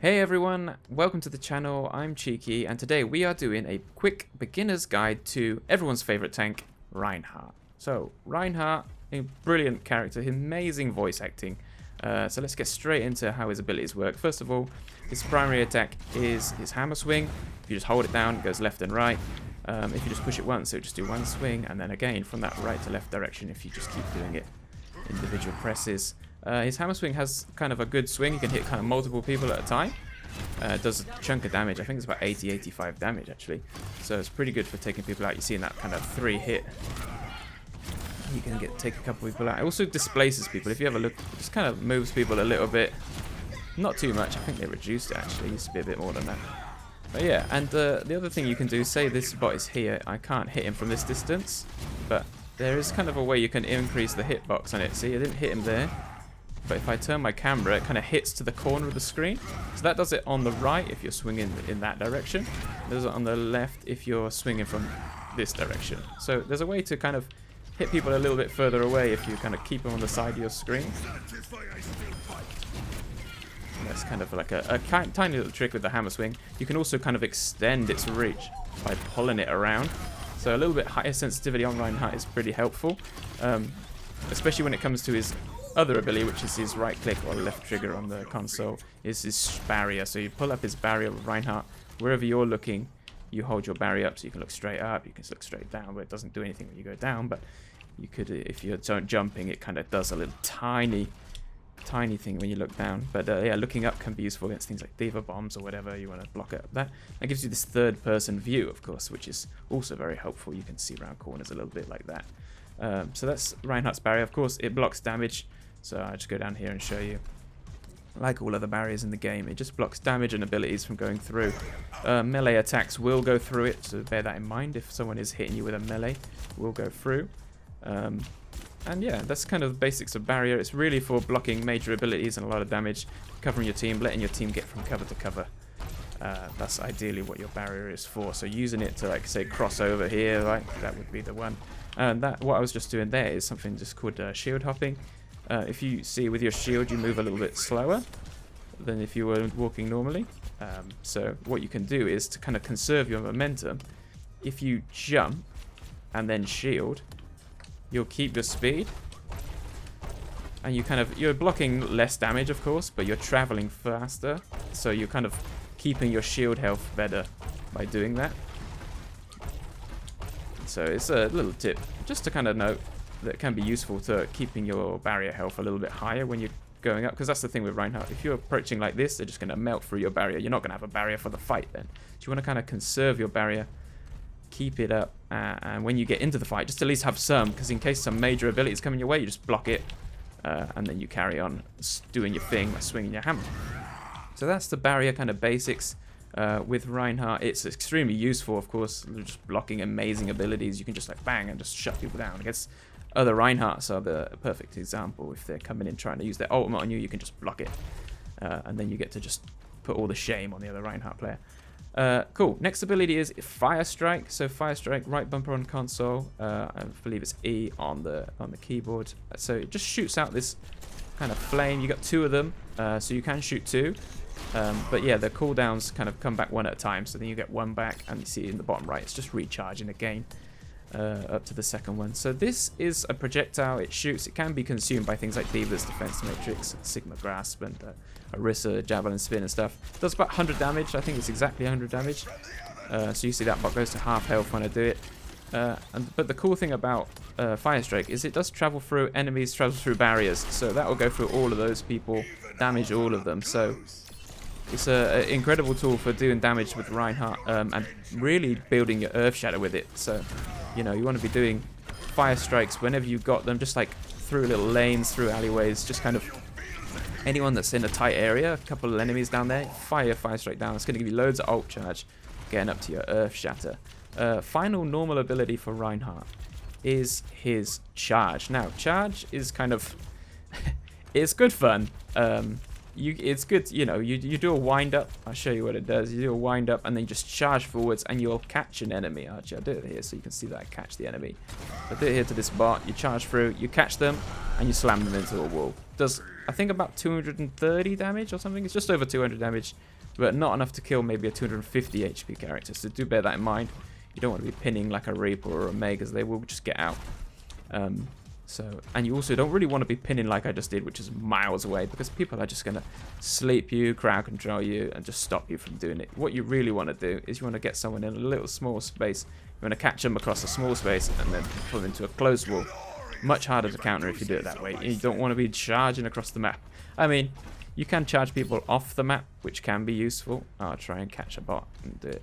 Hey everyone, welcome to the channel. I'm Cheeky and today we are doing a quick beginner's guide to everyone's favorite tank, Reinhardt. So Reinhardt, a brilliant character, amazing voice acting. So let's get straight into how his abilities work. First of all, his primary attack is his hammer swing. If you just hold it down, it goes left and right. If you just push it once, it'll just do one swing, and then again from that right to left direction if you just keep doing it individual presses. His hammer swing has kind of a good swing. You can hit kind of multiple people at a time. It does a chunk of damage. I think it's about 80-85 damage actually. So it's pretty good for taking people out. You see in that kind of 3 hit, you can take a couple of people out. It also displaces people. If you have a look, it just kind of moves people a little bit. Not too much. I think they reduced it actually. It used to be a bit more than that. But yeah, and the other thing you can do, say this bot is here. I can't hit him from this distance, but there is kind of a way you can increase the hitbox on it. See, I didn't hit him there. But if I turn my camera, it kind of hits to the corner of the screen. So that does it on the right if you're swinging in that direction. It does it on the left if you're swinging from this direction. So there's a way to kind of hit people a little bit further away if you kind of keep them on the side of your screen. And that's kind of like a tiny little trick with the hammer swing. You can also kind of extend its reach by pulling it around. So a little bit higher sensitivity on Reinhardt is pretty helpful. Especially when it comes to his other ability, which is his right click or left trigger on the console, is his barrier. So you pull up his barrier with Reinhardt. Wherever you're looking, you hold your barrier up so you can look straight up, you can look straight down, but it doesn't do anything when you go down. But you could, if you're jumping, it kind of does a little tiny thing when you look down. But yeah, looking up can be useful against things like diva bombs or whatever. You want to block it up. That gives you this third person view, of course, which is also very helpful. You can see around corners a little bit like that. So that's Reinhardt's barrier. Of course, it blocks damage. So I'll just go down here and show you. Like all other barriers in the game, it just blocks damage and abilities from going through. Melee attacks will go through it, so bear that in mind. If someone is hitting you with a melee, it will go through. And yeah, that's kind of the basics of barrier. It's really for blocking major abilities and a lot of damage, covering your team, letting your team get from cover to cover. That's ideally what your barrier is for. So using it to, like, say, cross over here, like that would be the one. And that, what I was just doing there, is something just called shield hopping. If you see with your shield, you move a little bit slower than if you were walking normally. So what you can do is to kind of conserve your momentum. If you jump and then shield, you'll keep your speed. And you're blocking less damage, of course, but you're traveling faster. So you're kind of keeping your shield health better by doing that. So it's a little tip just to kind of note that can be useful to keeping your barrier health a little bit higher when you're going up, because that's the thing with Reinhardt. If you're approaching like this, they're just going to melt through your barrier. You're not going to have a barrier for the fight then. So you want to kind of conserve your barrier, keep it up, and when you get into the fight, just at least have some, because in case some major abilities come in your way, you just block it, and then you carry on doing your thing by swinging your hammer. So that's the barrier kind of basics. With Reinhardt, it's extremely useful, of course, just blocking amazing abilities. You can just like bang and just shut people down. I guess other Reinhardts are the perfect example. If they're coming in trying to use their ultimate on you, you can just block it. And then you get to just put all the shame on the other Reinhardt player. Cool. Next ability is Fire Strike. So Fire Strike, right bumper on console. I believe it's E on the keyboard. So it just shoots out this kind of flame. You got 2 of them, so you can shoot 2. But yeah, the cooldowns kind of come back 1 at a time. So then you get 1 back, and you see in the bottom right, it's just recharging again. Up to the second one. So this is a projectile. It shoots. It can be consumed by things like Diva's Defense Matrix, Sigma Grasp, and Orisa, Javelin Spin and stuff. It does about 100 damage. I think it's exactly 100 damage. So you see that bot goes to half health when I do it. But the cool thing about Fire Strike is it does travel through enemies, travels through barriers. So that will go through all of those people, damage all of them. So it's an incredible tool for doing damage with Reinhardt, and really building your Earth Shatter with it. So you know, you want to be doing fire strikes whenever you've got them, just like through little lanes, through alleyways, just kind of anyone that's in a tight area, a couple of enemies down there, fire strike down. It's going to give you loads of ult charge, getting up to your Earth Shatter. Final normal ability for Reinhardt is his charge. Now, charge is kind of, it's good fun. it's good, you know, you do a wind up. I'll show you what it does. You do a wind up and then you just charge forwards and you'll catch an enemy. Actually, I'll do it here so you can see that I catch the enemy. I do it here to this bot. You charge through, you catch them, and you slam them into a wall. Does, I think, about 230 damage or something. It's just over 200 damage, but not enough to kill maybe a 250 HP character. So do bear that in mind. You don't want to be pinning like a Reaper or a Meg, as they will just get out. And you also don't really want to be pinning like I just did, which is miles away, because people are just going to sleep you, crowd control you, and just stop you from doing it. What you really want to do is you want to get someone in a little small space. You want to catch them across a small space and then put them into a closed wall. Much harder to counter if you do it that way. You don't want to be charging across the map. I mean, you can charge people off the map, which can be useful. I'll try and catch a bot and do it.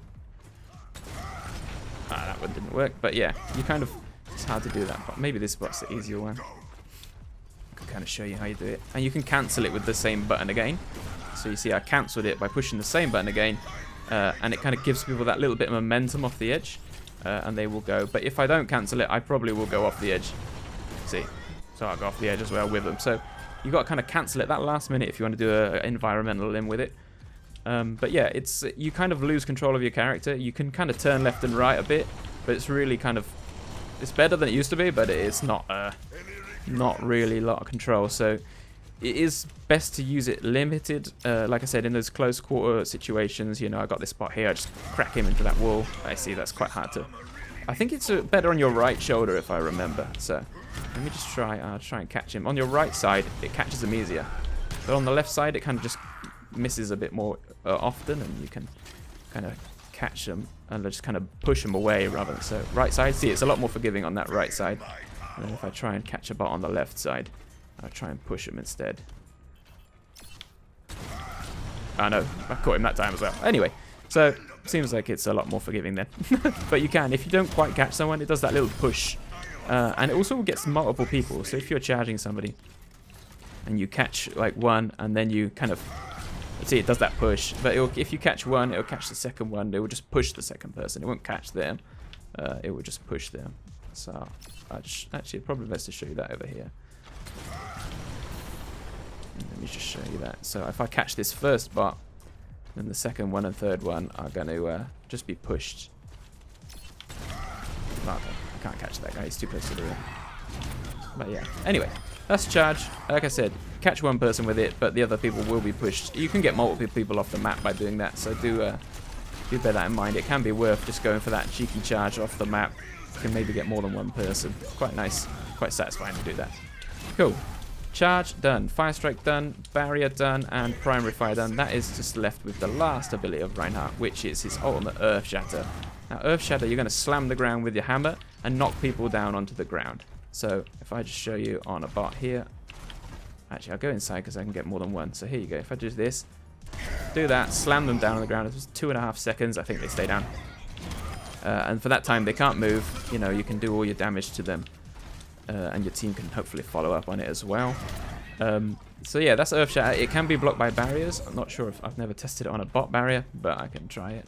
That one didn't work, but yeah, you kind of... It's hard to do that, but maybe this bot's the easier one. I can kind of show you how you do it. And you can cancel it with the same button again. So you see I cancelled it by pushing the same button again. And it kind of gives people that little bit of momentum off the edge. And they will go. But if I don't cancel it, I probably will go off the edge. See? So I'll go off the edge as well with them. So you've got to kind of cancel it that last minute if you want to do an environmental limb with it. But yeah, it's you kind of lose control of your character. You can kind of turn left and right a bit. But it's really kind of... It's better than it used to be, but it's not really a lot of control. So it is best to use it limited. Like I said, in those close quarter situations, you know, I got this spot here. I just crack him into that wall. I see that's quite hard to... I think it's better on your right shoulder, if I remember. So let me just try. I'll try and catch him. On your right side, it catches him easier. But on the left side, it kind of just misses a bit more often, and you can kind of catch them and just kind of push them away rather than... So right side, see, it's a lot more forgiving on that right side. And then if I try and catch a bot on the left side, I'll try and push him instead. Oh no, I caught him that time as well. Anyway, so seems like it's a lot more forgiving then. But you can, if you don't quite catch someone, it does that little push. And it also gets multiple people. So if you're charging somebody and you catch like one and then you kind of... See, it does that push, but if you catch one, it'll catch the second one. It will just push the second person. It won't catch them. It will just push them. So, actually, probably best to show you that over here. Let me just show you that. So, if I catch this first bot, then the second one and third one are going to just be pushed. Oh, I can't catch that guy. He's too close to the rim. But yeah. Anyway, that's charge. Like I said, catch one person with it, but the other people will be pushed. You can get multiple people off the map by doing that, so do bear that in mind. It can be worth just going for that cheeky charge off the map. You can maybe get more than one person. Quite nice, quite satisfying to do that. Cool. Charge done, fire strike done, barrier done, and primary fire done. That is just left with the last ability of Reinhardt, which is his ultimate Earth Shatter. Now, Earth Shatter, you're going to slam the ground with your hammer and knock people down onto the ground. So if I just show you on a bot here, actually I'll go inside because I can get more than one. So here you go. If I do this, do that, slam them down on the ground. It's just 2.5 seconds. I think they stay down. And for that time they can't move. You know, you can do all your damage to them, and your team can hopefully follow up on it as well. So yeah, that's Earth Shatter. It can be blocked by barriers. I'm not sure if I've never tested it on a bot barrier, but I can try it.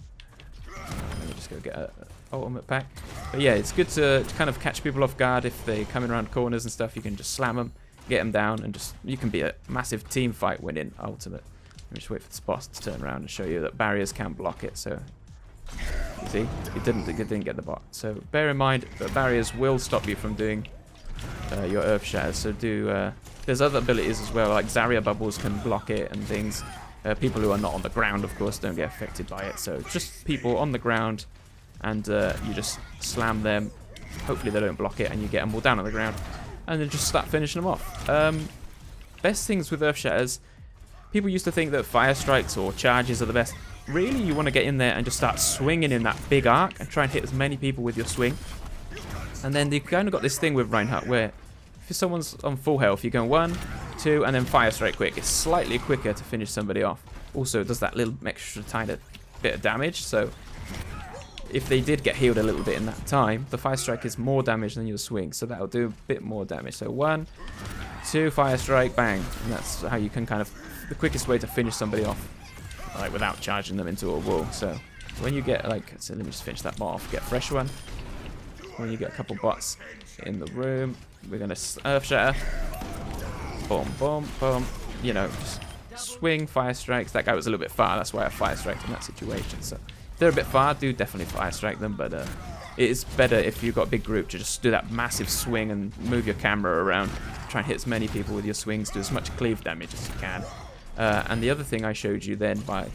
Let me just go get a ultimate pack. But yeah, it's good to kind of catch people off guard if they come in around corners and stuff. You can just slam them, get them down, and just you can be a massive team fight winning ultimate. Let me just wait for the boss to turn around and show you that barriers can block it. So you see, it didn't get the bot. So bear in mind that barriers will stop you from doing your Earth Shatters. So there's other abilities as well, like Zarya bubbles can block it and things. People who are not on the ground, of course, don't get affected by it. So just people on the ground, and you just slam them. Hopefully they don't block it, and you get them all down on the ground, and then just start finishing them off. Best things with Earth Shatters, people used to think that fire strikes or charges are the best. Really, you want to get in there and just start swinging in that big arc and try and hit as many people with your swing. And then you've kind of got this thing with Reinhardt where if someone's on full health, you're going 1, 2, and then fire strike quick. It's slightly quicker to finish somebody off. Also, it does that little extra tiny bit of damage. So if they did get healed a little bit in that time, the fire strike is more damage than your swing. So that'll do a bit more damage. So 1, 2, fire strike, bang. And that's how you can kind of, the quickest way to finish somebody off, like without charging them into a wall. So when you get like, so let me just finish that bot off, get a fresh one. When you get a couple bots in the room, we're going to Earth Shatter. Boom, boom, boom. You know, just swing, fire strikes. That guy was a little bit far, that's why I fire striked in that situation. So if they're a bit far, do definitely fire strike them, but it is better if you've got a big group to just do that massive swing and move your camera around. Try and hit as many people with your swings, do as much cleave damage as you can. And the other thing I showed you then, by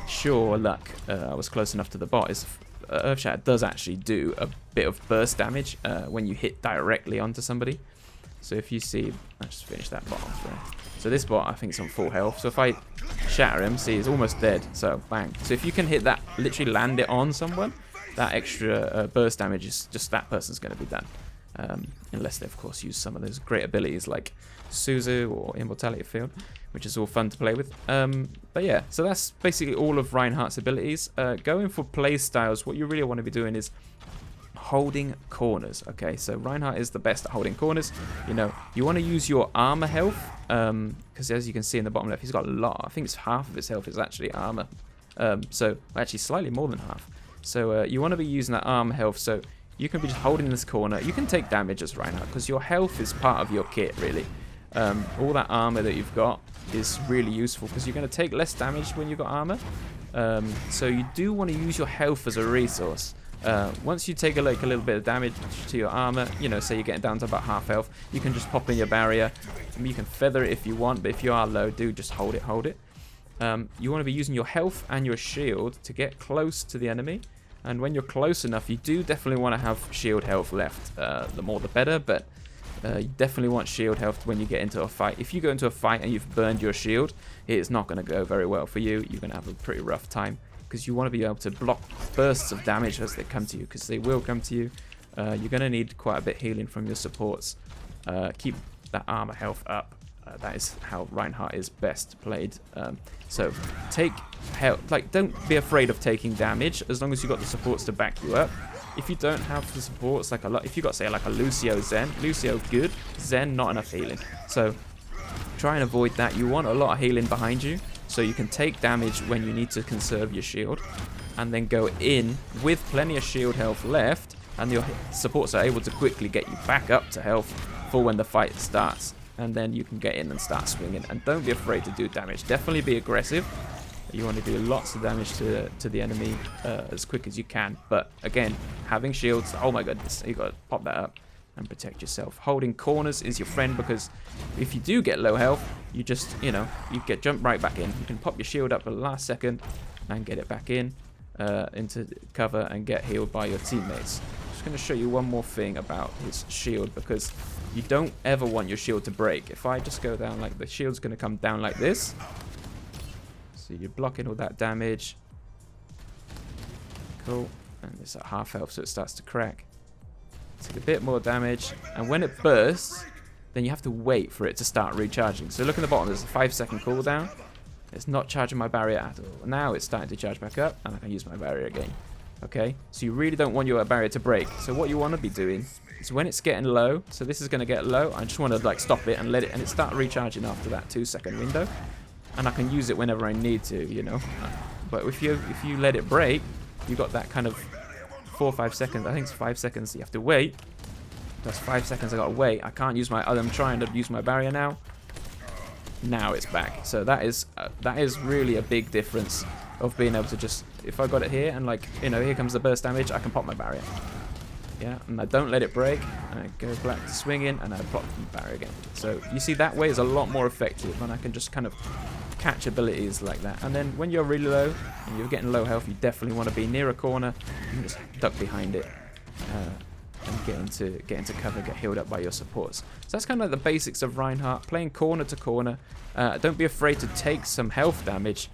sure luck, I was close enough to the bot, is Earthshatter does actually do a bit of burst damage when you hit directly onto somebody. So if you see, let's just finish that bot off there. So this bot, I think, is on full health. So if I shatter him, see, he's almost dead. So bang. So if you can hit that, literally land it on someone, that extra burst damage is just that person's going to be done. Unless they, of course, use some of those great abilities like Suzu or Immortality Field, which is all fun to play with. But yeah, so that's basically all of Reinhardt's abilities. Going for play styles, what you really want to be doing is holding corners. Okay, so Reinhardt is the best at holding corners. You know, you want to use your armor health, because as you can see in the bottom left, he's got a lot. I think it's half of his health is actually armor. So actually slightly more than half. So you want to be using that armor health, so you can be just holding this corner. You can take damage as Reinhardt, because your health is part of your kit, really. All that armor that you've got is really useful, because you're going to take less damage when you've got armor. So you do want to use your health as a resource. Once you take a little bit of damage to your armor, you know, say you're getting down to about half health, you can just pop in your barrier. You can feather it if you want, but if you are low, do just hold it. You want to be using your health and your shield to get close to the enemy. And when you're close enough, you do definitely want to have shield health left. The more the better, but you definitely want shield health when you get into a fight. If you go into a fight and you've burned your shield, it's not going to go very well for you. You're going to have a pretty rough time, because you want to be able to block bursts of damage as they come to you, because they will come to you. You're going to need quite a bit of healing from your supports. Keep that armor health up. That is how Reinhardt is best played. So take health, like, don't be afraid of taking damage as long as you've got the supports to back you up. If you don't have the supports, like if you got, say, like a Lucio Zen, Lucio good, Zen not enough healing. So try and avoid that. You want a lot of healing behind you, so you can take damage when you need to conserve your shield, and then go in with plenty of shield health left, and your supports are able to quickly get you back up to health for when the fight starts. And then you can get in and start swinging. And don't be afraid to do damage. Definitely be aggressive. You want to do lots of damage to the enemy as quick as you can. But again, having shields, oh my goodness, you got to pop that up and protect yourself. Holding corners is your friend, because if you do get low health, you just, you know, you get jumped right back in. You can pop your shield up at the last second and get it back in into cover and get healed by your teammates. Just going to show you one more thing about his shield, because you don't ever want your shield to break. If I just go down, like, the shield's going to come down like this. So you're blocking all that damage. Cool. And it's at half health, so it starts to crack. Take a bit more damage. And when it bursts, then you have to wait for it to start recharging. So look at the bottom, there's a 5-second cooldown. It's not charging my barrier at all. Now it's starting to charge back up, and I can use my barrier again. Okay, so you really don't want your barrier to break. So what you want to be doing is, when it's getting low, so this is going to get low, I just want to, like, stop it and let it, and it start recharging after that 2-second window, and I can use it whenever I need to, you know. But if you let it break, you got that kind of 4 or 5 seconds. I think it's 5 seconds you have to wait. That's 5 seconds I got to wait. I can't use my. I'm trying to use my barrier now. Now it's back. So that is really a big difference of being able to just, if I got it here and, like, you know, here comes the burst damage, I can pop my barrier. Yeah, and I don't let it break, and I go back to swinging, and I pop the barrier again. So you see, that way is a lot more effective, and I can just kind of catch abilities like that. And then when you're really low and you're getting low health, you definitely want to be near a corner. You can just duck behind it and get into cover, get healed up by your supports. So that's kind of like the basics of Reinhardt, playing corner to corner. Don't be afraid to take some health damage,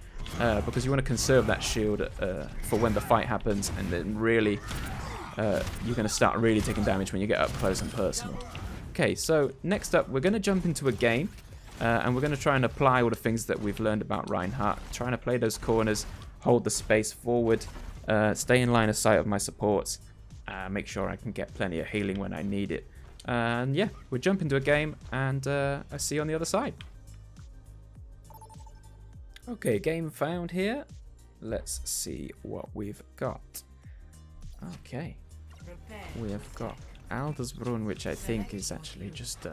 because you want to conserve that shield for when the fight happens, and then really you're going to start really taking damage when you get up close and personal. Okay, so next up we're going to jump into a game, and we're going to try and apply all the things that we've learned about Reinhardt, trying to play those corners, hold the space forward, stay in line of sight of my supports, make sure I can get plenty of healing when I need it. And yeah, we'll jump into a game, and I see you on the other side. Okay, game found here. Let's see what we've got. Okay, we have got Aldersbrunn, which I think is actually just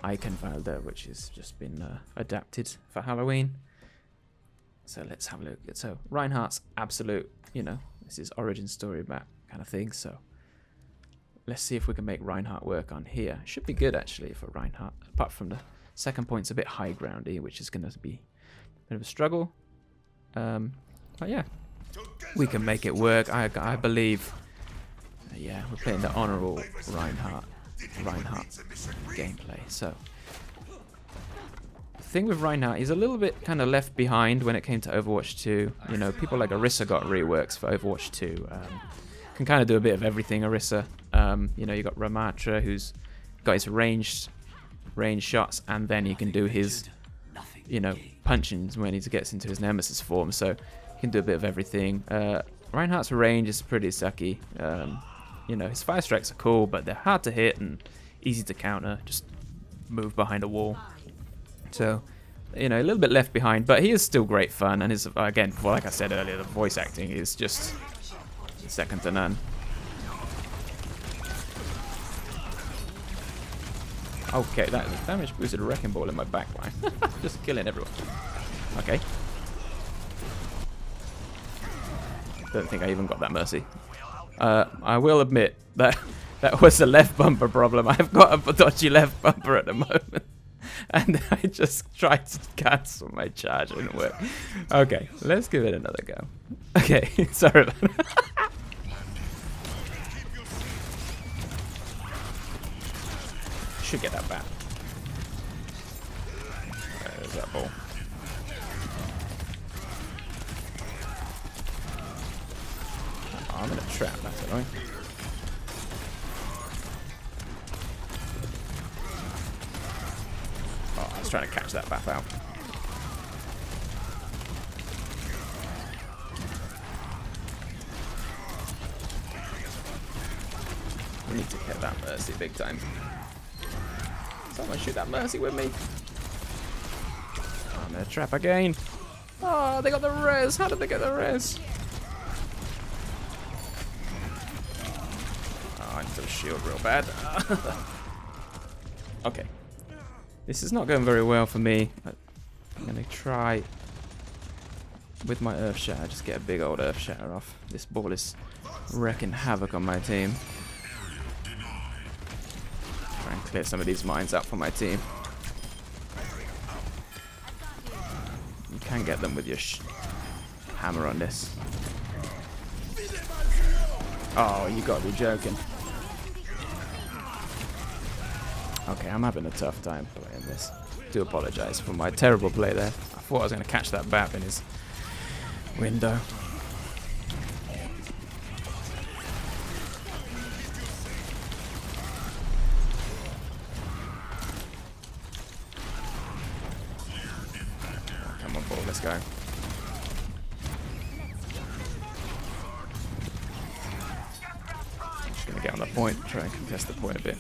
Eichenwalder, which has just been adapted for Halloween. So let's have a look. So Reinhardt's absolute, you know, this is origin story map kind of thing. So let's see if we can make Reinhardt work on here. Should be good actually for Reinhardt, apart from the second point's a bit high groundy, which is going to be a bit of a struggle. But yeah, we can make it work. I believe. Yeah, we're playing the honorable Reinhardt gameplay. So the thing with Reinhardt, he's a little bit kind of left behind when it came to Overwatch 2. You know, people like Orisa got reworks for Overwatch 2. Can kind of do a bit of everything, Orisa. You know, you got Ramatra, who's got his range shots, and then he can do his, you know, punchings when he gets into his Nemesis form. So he can do a bit of everything. Reinhardt's range is pretty sucky. You know, his fire strikes are cool, but they're hard to hit and easy to counter. Just move behind a wall. So, you know, a little bit left behind, but he is still great fun. And his, again, well, like I said earlier, the voice acting is just second to none. Okay, that damage boosted a wrecking ball in my backline. Just killing everyone. Okay. Don't think I even got that mercy. I will admit that that was a left bumper problem. I've got a dodgy left bumper at the moment. And I just tried to cancel my charge. It didn't work. Okay, let's give it another go. Okay, sorry about that. Should get that back. There's that ball. Oh, I'm in a trap, that's annoying. Oh, I was trying to catch that bat out. We need to hit that mercy big time. Someone shoot that mercy with me. Oh, I'm in a trap again. Oh, they got the res. How did they get the res? Oh, I need to shield real bad. Okay. This is not going very well for me. I'm going to try with my Earth Shatter. Just get a big old Earth Shatter off. This ball is wrecking havoc on my team. Try and clear some of these mines out for my team. You can get them with your hammer on this. Oh, you gotta be joking. Okay, I'm having a tough time playing this. Do apologize for my terrible play there. I thought I was going to catch that BAP in his window. Come on, ball, let's go. I'm just going to get on the point, try and contest the point a bit.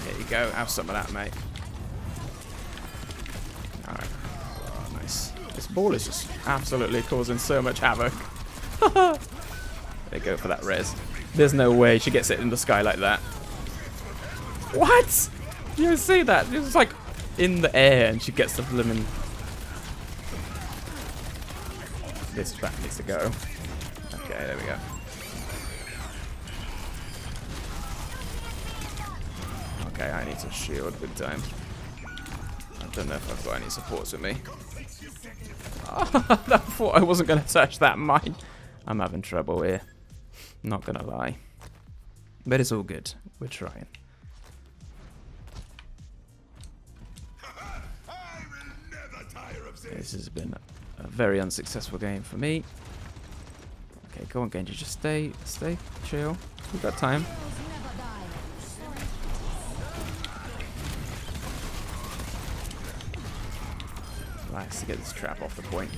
There you go, have some of that, mate. Alright. Oh, nice. This ball is just absolutely causing so much havoc. They go for that res. There's no way she gets it in the sky like that. What? You see that? It was like in the air and she gets the blooming... This trap needs to go. Okay, there we go. Okay, I need to shield big time. I don't know if I've got any supports with me. Oh, I thought I wasn't going to touch that mine. I'm having trouble here. Not going to lie. But it's all good. We're trying. This has been a very unsuccessful game for me. Okay, go on, Genji. Just stay, chill. We've got time. Nice to get this trap off the point.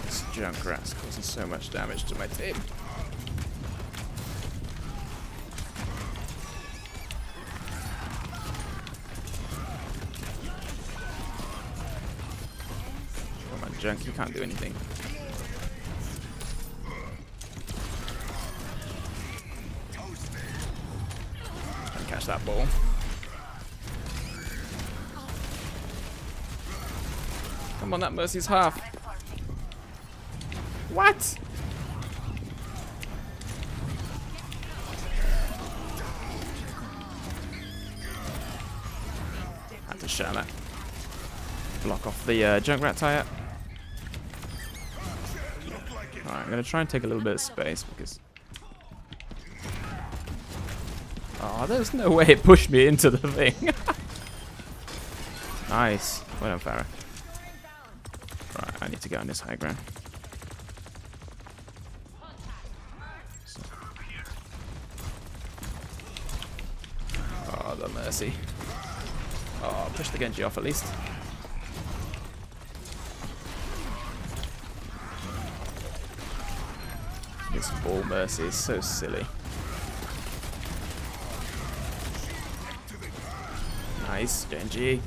This Junkrat's causing so much damage to my team. Come on, Junk, you can't do anything. catch that ball. Come on, that Mercy's half. What? Had to share that. Block off the Junkrat tie up. Alright, I'm going to try and take a little bit of space because... Oh, there's no way it pushed me into the thing. Nice. Well done, Farah. Right, I need to get on this high ground. Oh, the Mercy. Oh, push the Genji off at least. This ball Mercy is so silly. Nice, Genji.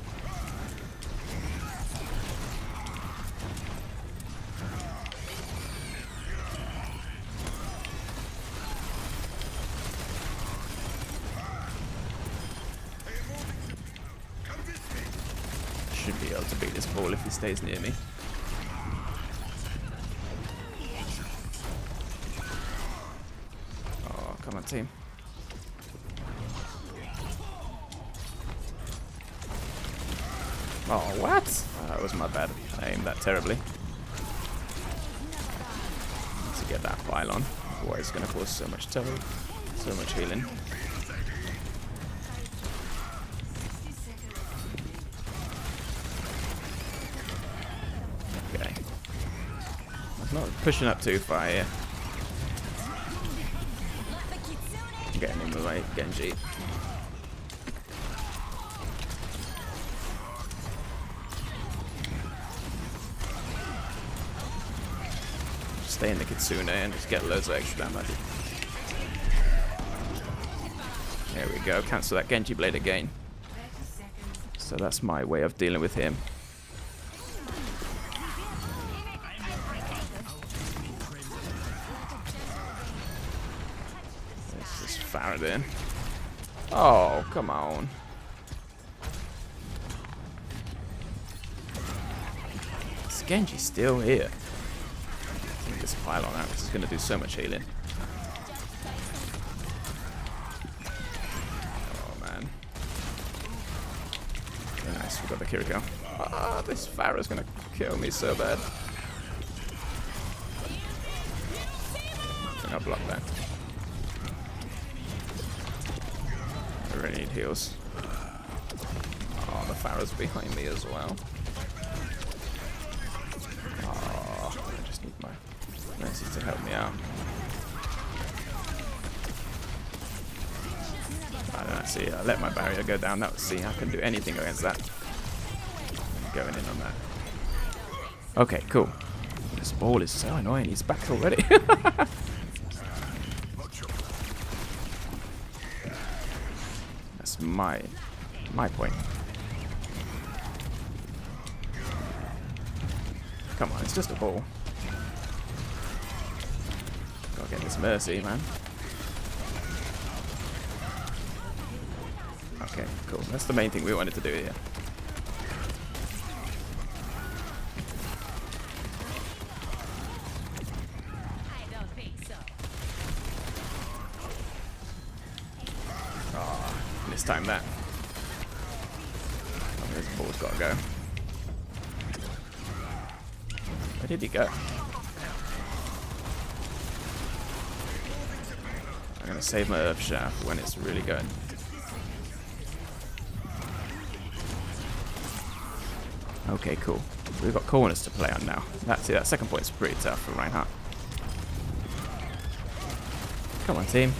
Should be able to beat this ball if he stays near me. Oh, come on, team. Oh, what? Oh, that was my bad. I aimed that terribly. Need to get that pylon. Otherwise, it's going to cause so much trouble. So much healing. Okay. I'm not pushing up too far here. I'm getting in the way, Genji. Stay in the Kitsune and just get loads of extra damage. There we go, cancel that Genji blade again. So that's my way of dealing with him. Let's just Farad in. Oh, come on. Is Genji still here? This pylon out, this is going to do so much healing. Oh man. Very nice, we got the Kiriko. Ah, this Farah's going to kill me so bad. I think I'll block that. I really need heals. Oh, the Farah's behind me as well. Mercy to help me out. I don't know, see, I let my barrier go down. That was, see, I can do anything against that. Going in on that. Okay, cool. This ball is so annoying. He's back already. That's my point. Come on, it's just a ball. Gotta get this Mercy, man. Okay, cool. That's the main thing we wanted to do here. Oh, mistimed that. Oh, this ball's gotta go. Where did he go? I'm gonna save my Earth Shaft when it's really going. Okay, cool. We've got corners to play on now. That's it. That second point's pretty tough for Reinhardt. Come on, team.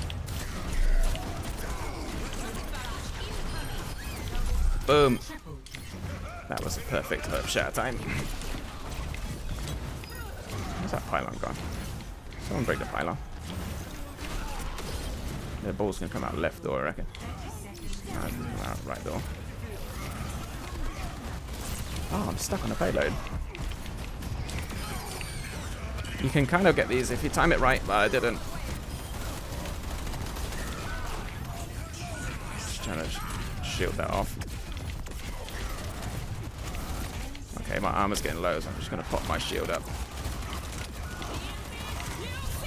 Boom. That was a perfect Earth Shaft time. Where's that pylon gone? Someone break the pylon. The ball's gonna come out left door, I reckon. No, it's gonna come out right door. Oh, I'm stuck on a payload. You can kind of get these if you time it right, but I didn't. just trying to shield that off. Okay, my armor's getting low, so I'm just going to pop my shield up.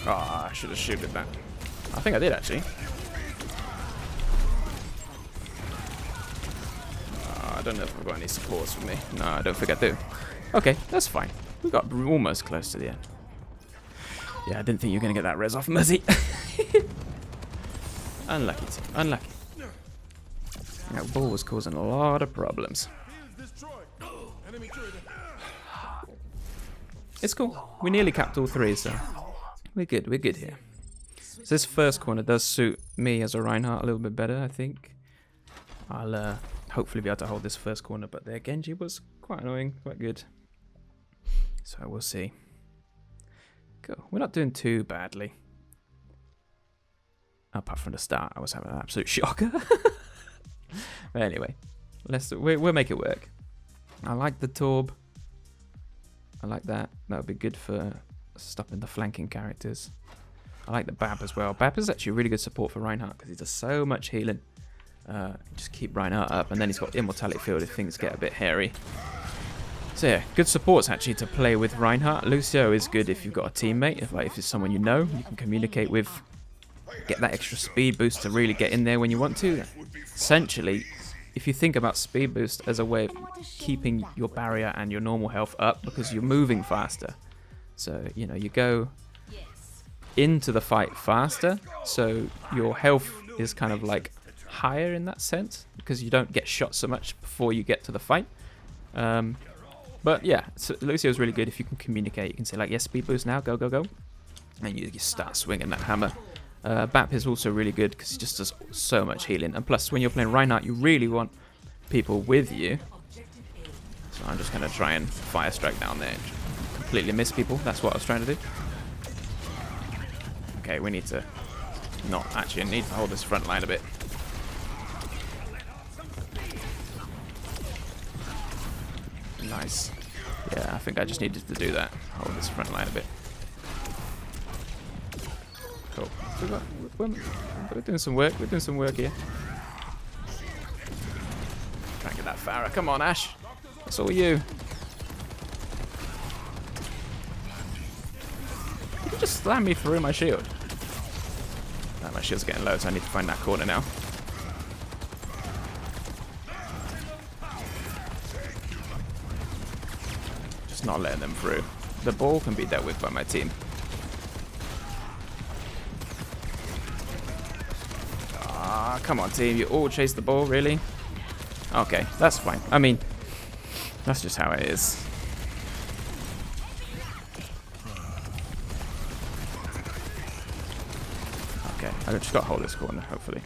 Oh, I should have shielded that. I think I did, actually. I don't know if I've got any supports for me. No, I don't think I do. Okay, that's fine. We got almost close to the end. Yeah, I didn't think you were going to get that res off, Mercy. Unlucky, team. Unlucky. That ball was causing a lot of problems. It's cool. We nearly capped all three, so we're good. We're good here. So this first corner does suit me as a Reinhardt a little bit better, I think. I'll hopefully be able to hold this first corner, but their Genji was quite annoying, quite good. So we'll see. Cool. We're not doing too badly. Apart from the start, I was having an absolute shocker. But anyway, we'll make it work. I like the Torb. I like that. That would be good for stopping the flanking characters. I like the Bab as well. Bab is actually really good support for Reinhardt because he does so much healing. Just keep Reinhardt up, and then he's got Immortality Field if things get a bit hairy. So yeah, good supports actually to play with Reinhardt. Lucio is good if you've got a teammate, if it's someone you know, you can communicate with. Get that extra speed boost to really get in there when you want to. Essentially, if you think about speed boost as a way of keeping your barrier and your normal health up because you're moving faster. So, you know, you go into the fight faster, so your health is kind of like higher in that sense because you don't get shot so much before you get to the fight. But yeah, so Lucio is really good if you can communicate. You can say like, yes, speed boost now, go, go, go. And you start swinging that hammer. Bap is also really good because he just does so much healing. And plus, when you're playing Reinhardt, you really want people with you. So I'm just going to try and fire strike down there and completely miss people. That's what I was trying to do. Okay, we need to need to hold this front line a bit. Nice. Yeah, I think I just needed to do that. Hold this front line a bit. Cool. We're doing some work. We're doing some work here. Try and get that Pharah. Come on, Ash. It's all you. Did you just slam me through my shield? Oh, my shield's getting low, so I need to find that corner now. Just not letting them through. The ball can be dealt with by my team. Come on, team. You all chase the ball, really? Okay, that's fine. I mean, that's just how it is. Okay, I just got to hold this corner, hopefully.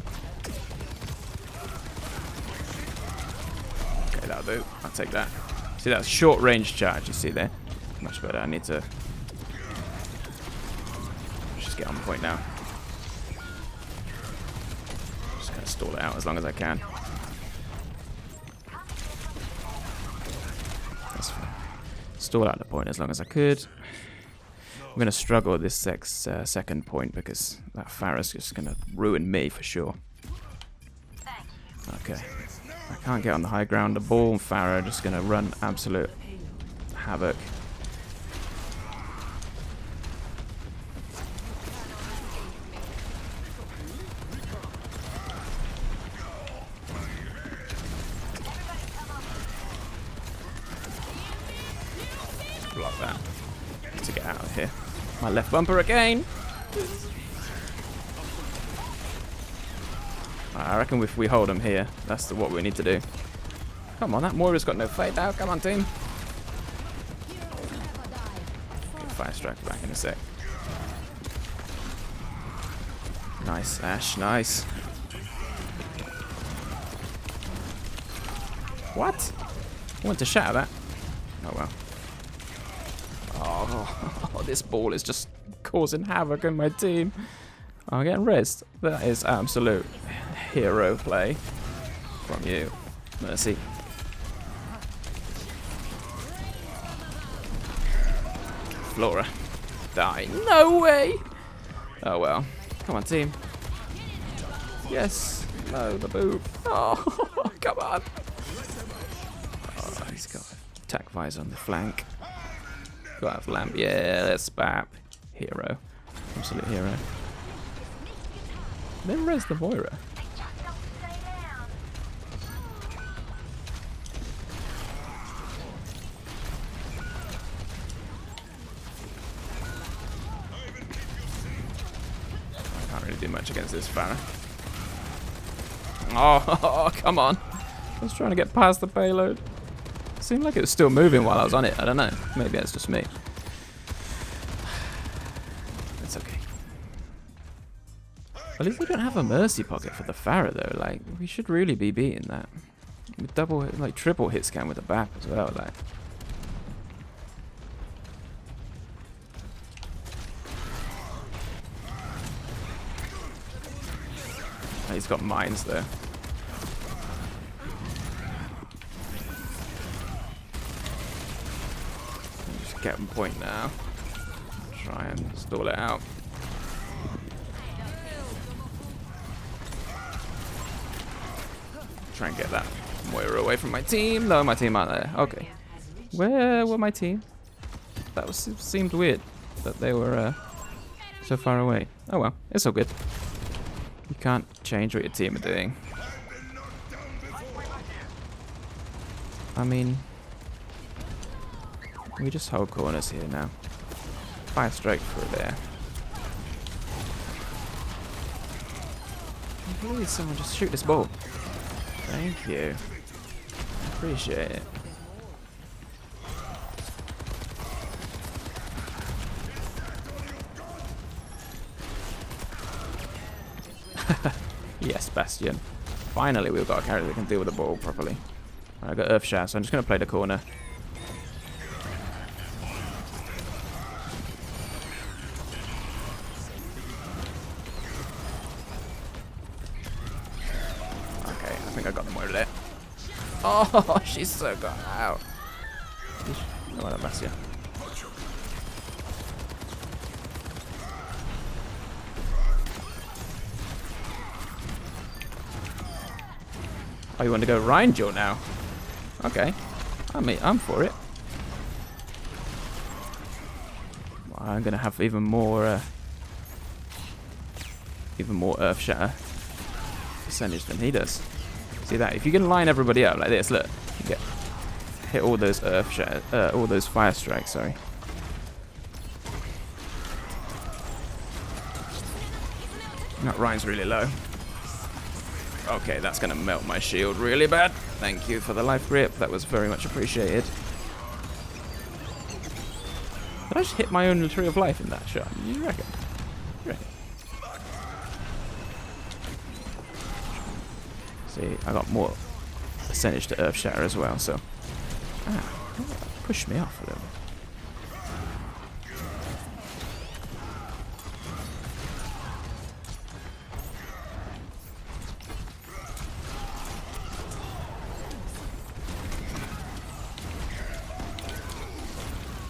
Okay, that'll do. I'll take that. See, that's short range charge, you see there? Much better. I need to just get on point now. Stall it out as long as I can. That's fine. Stall out the point as long as I could. I'm going to struggle with this second point because that Pharah's just going to ruin me for sure. Okay. I can't get on the high ground. The ball and Pharah are just going to run absolute havoc. Block that to get out of here. My left bumper again. I reckon if we hold him here, that's what we need to do. Come on, that Moira's got no fade out. Come on, team. Okay, fire strike back in a sec. Nice, Ash. Nice. What? I want to shatter that. Oh well. Oh, this ball is just causing havoc in my team. I'm getting rezzed. That is absolute hero play from you, Mercy. Flora, die. No way! Oh well. Come on, team. Yes. No, the boot. Oh, come on. Oh, he's got attack visor on the flank. Got out of lamp. Yeah, that's bap. Hero. Absolute hero. Then res the Moira. Can't really do much against this Pharah. Oh, come on. I was trying to get past the payload. It seemed like it was still moving while I was on it. I don't know. Maybe that's just me. It's okay. At least we don't have a mercy pocket for the Pharah though. Like, we should really be beating that. With double, like triple hit scan with the BAP as well. Like. He's got mines there. Just get him point now. Try and stall it out. Try and get that Moira away from my team. No, my team aren't there. Okay. Where were my team? That was seemed weird that they were so far away. Oh well, it's all good. You can't change what your team are doing. I mean, we just hold corners here now. Fire straight through there. Please, someone just shoot this ball. Thank you. Appreciate it. Yes, Bastion. Finally, we've got a character that can deal with the ball properly. I got Earth Shatter, so I'm just going to play the corner. Okay, I think I got the Moira there. Oh, she's so gone out. No, I don't Bastion. Oh, you want to go Rein Jaw now? Okay. I'm for it. Well, I'm going to have even more Earth Shatter percentage than he does. See that? If you can line everybody up like this, look. You get hit all those Earth Shatter, all those Fire Strikes, sorry. That Rein's really low. Okay, that's going to melt my shield really bad. Thank you for the life grip. That was very much appreciated. Did I just hit my own Tree of Life in that shot? You reckon? See, I got more percentage to Earth Shatter as well, so... push me off a little bit.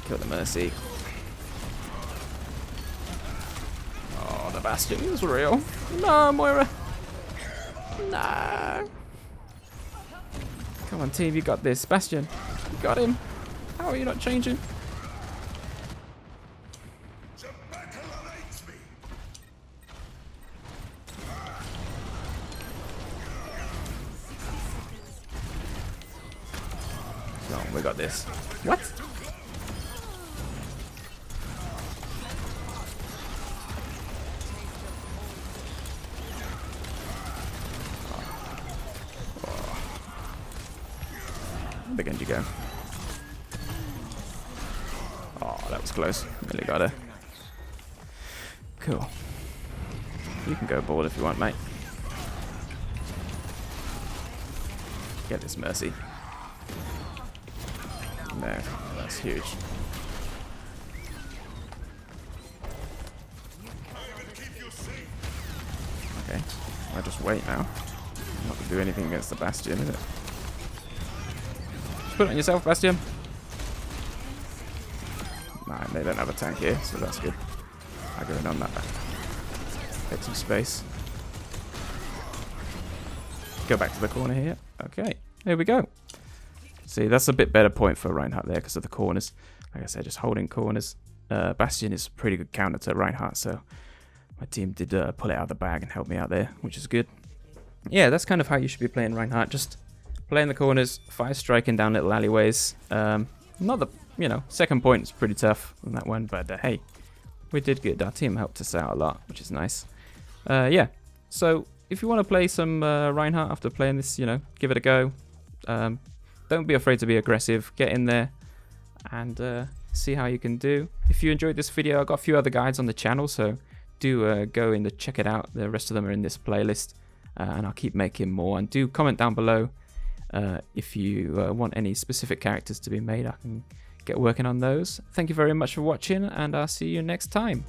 Kill the Mercy. Oh, the Bastion is real. No, Moira. No. Come on, team, you got this. Bastion, you got him. How are you not changing? Come on, we got this. What? Big end you go. Oh, that was close. Nearly got her. Cool. You can go ball if you want, mate. Get this Mercy. No, that's huge. Okay, I'll just wait now. I'm not going to do anything against the Bastion, is it? Put it on yourself, Bastion. Nah, they don't have a tank here, so that's good. I go in on that. Take some space. go back to the corner here. Okay, there we go. See, that's a bit better point for Reinhardt there because of the corners. Like I said, just holding corners. Bastion is a pretty good counter to Reinhardt, so my team did pull it out of the bag and help me out there, which is good. Yeah, that's kind of how you should be playing Reinhardt. Just playing the corners, fire striking down little alleyways. Not the, second point is pretty tough on that one, but hey, we did good. Our team helped us out a lot, which is nice. Yeah, so if you want to play some Reinhardt after playing this, give it a go. Don't be afraid to be aggressive. Get in there and see how you can do. If you enjoyed this video, I've got a few other guides on the channel, so do go in to check it out. The rest of them are in this playlist, and I'll keep making more. And do comment down below if you want any specific characters to be made. I can get working on those. Thank you very much for watching, and I'll see you next time.